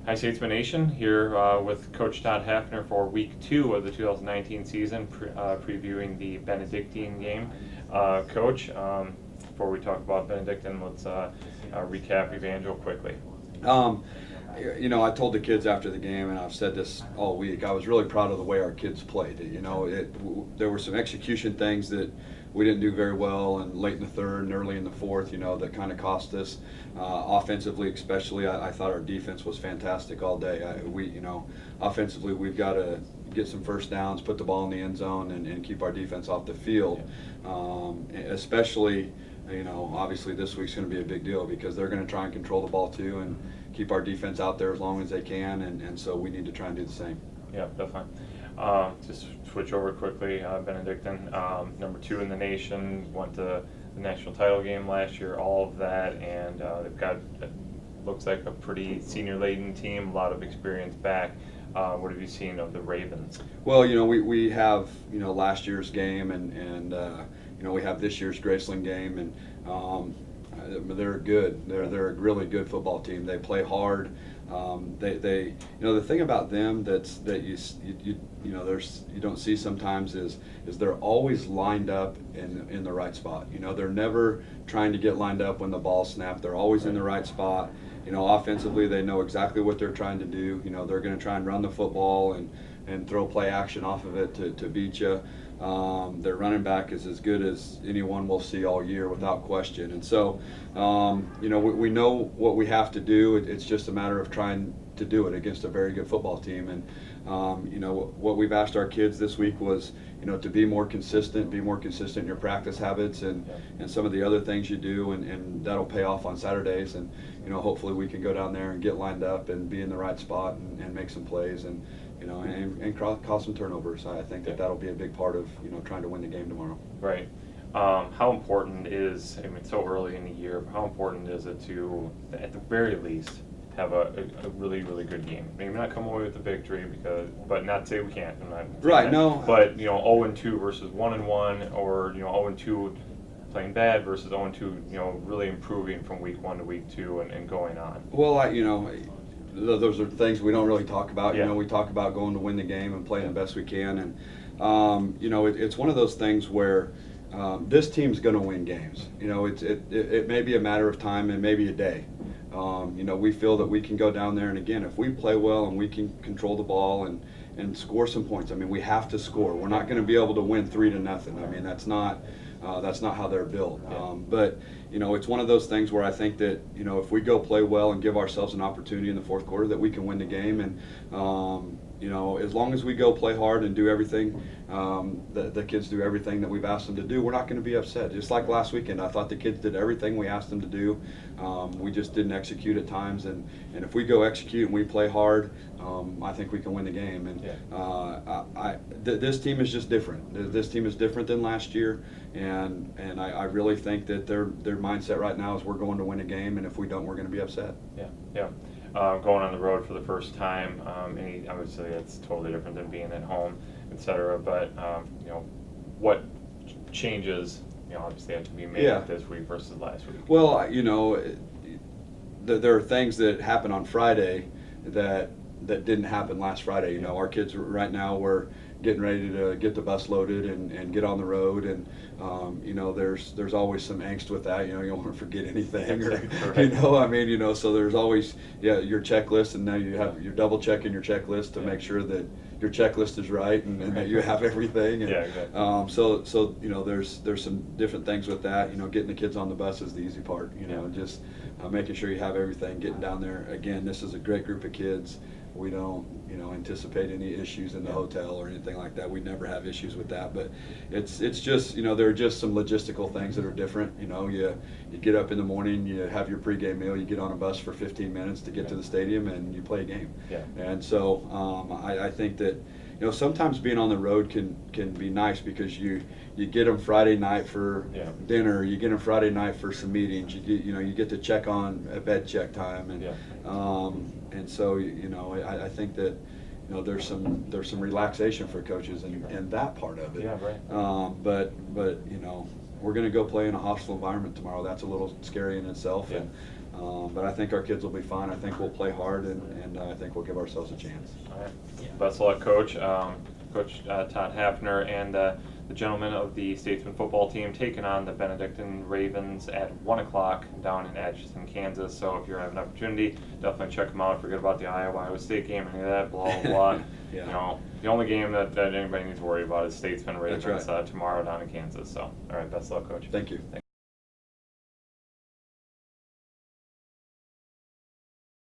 Hi Statesman Nation, here with Coach Todd Hafner for week 2 of the 2019 season, previewing the Benedictine game. Coach, before we talk about Benedictine, let's recap Evangel quickly. I told the kids after the game, and I've said this all week, I was really proud of the way our kids played. There were some execution things that we didn't do very well, and late in the third and early in the fourth, that kind of cost us. Offensively, especially, I thought our defense was fantastic all day. Offensively, we've got to get some first downs, put the ball in the end zone, and keep our defense off the field. Especially, obviously this week's going to be a big deal because they're going to try and control the ball too and keep our defense out there as long as they can, and so we need to try and do the same. Yeah, definitely. Just switch over quickly. Benedictine, number 2 in the nation, went to the national title game last year, all of that, and they've got, looks like a pretty senior-laden team, a lot of experience back. What have you seen of the Ravens? Well, we have, last year's game, and we have this year's Graceland game, and they're good. They're a really good football team. They play hard. The thing about them that you don't see sometimes is they're always lined up in the right spot. They're never trying to get lined up when the ball's snapped. They're always in the right spot. Offensively, they know exactly what they're trying to do. They're going to try and run the football and throw play action off of it to beat you. Their running back is as good as anyone we'll see all year without question. And so, we know what we have to do. It's just a matter of trying to do it against a very good football team. And, what we've asked our kids this week was, to be more consistent in your practice habits and some of the other things you do, and that'll pay off on Saturdays. And, hopefully we can go down there and get lined up and be in the right spot and make some plays and cause some turnovers. I think that'll be a big part of, trying to win the game tomorrow. Right. How important is, it's so early in the year, but how important is it to, at the very least, have a really, really good game? Maybe not come away with the victory, but not say we can't. I'm not right, that. No. But, 0-2 versus 1-1, or, 0-2 playing bad versus 0-2, really improving from week 1 to week 2 and going on. Well, those are things we don't really talk about. Yeah. We talk about going to win the game and playing the best we can. And, it's one of those things where this team's going to win games. It may be a matter of time and maybe a day. We feel that we can go down there, and again, if we play well and we can control the ball and score some points, we have to score. We're not going to be able to win 3-0. That's not how they're built. But it's one of those things where I think that if we go play well and give ourselves an opportunity in the fourth quarter, that we can win the game. And as long as we go play hard and do everything, the kids do everything that we've asked them to do, we're not going to be upset. Just like last weekend, I thought the kids did everything we asked them to do. We just didn't execute at times, and if we go execute and we play hard, I think we can win the game. And this team is just different. This team is different than last year, and I really think that their mindset right now is we're going to win a game, and if we don't, we're going to be upset. Yeah. Going on the road for the first time, obviously it's totally different than being at home, etc. But what changes obviously have to be made this week versus last week? Well, there are things that happen on Friday that didn't happen last Friday. Our kids right now, we're getting ready to get the bus loaded and get on the road, and there's always some angst with that. You don't want to forget anything, or so there's always your checklist, and now you're double checking your checklist to make sure that your checklist is right and that you have everything. And, exactly. So there's some different things with that. Getting the kids on the bus is the easy part. Just making sure you have everything. Getting down there. Again, this is a great group of kids. We don't, anticipate any issues in the hotel or anything like that. We never have issues with that. But it's just, there are just some logistical things that are different. You get up in the morning, you have your pregame meal, you get on a bus for 15 minutes to get to the stadium, and you play a game. And so I think that, sometimes being on the road can be nice because you get them Friday night for dinner, you get them Friday night for some meetings, you get to check on a bed check time, and so I think that there's some relaxation for coaches in that part of it. But we're going to go play in a hostile environment tomorrow. That's a little scary in itself, But I think our kids will be fine. I think we'll play hard, and I think we'll give ourselves a chance. All right. Best of luck, Coach. Coach Todd Hafner and the gentlemen of the Statesman football team taking on the Benedictine Ravens at 1 o'clock down in Atchison, Kansas. So if you have an opportunity, definitely check them out. Forget about the Iowa State game, any of that, blah, blah, blah. Yeah. You know, the only game that anybody needs to worry about is Statesman Ravens That's right. tomorrow down in Kansas. So, all right, best of luck, Coach. Thank you. Thanks.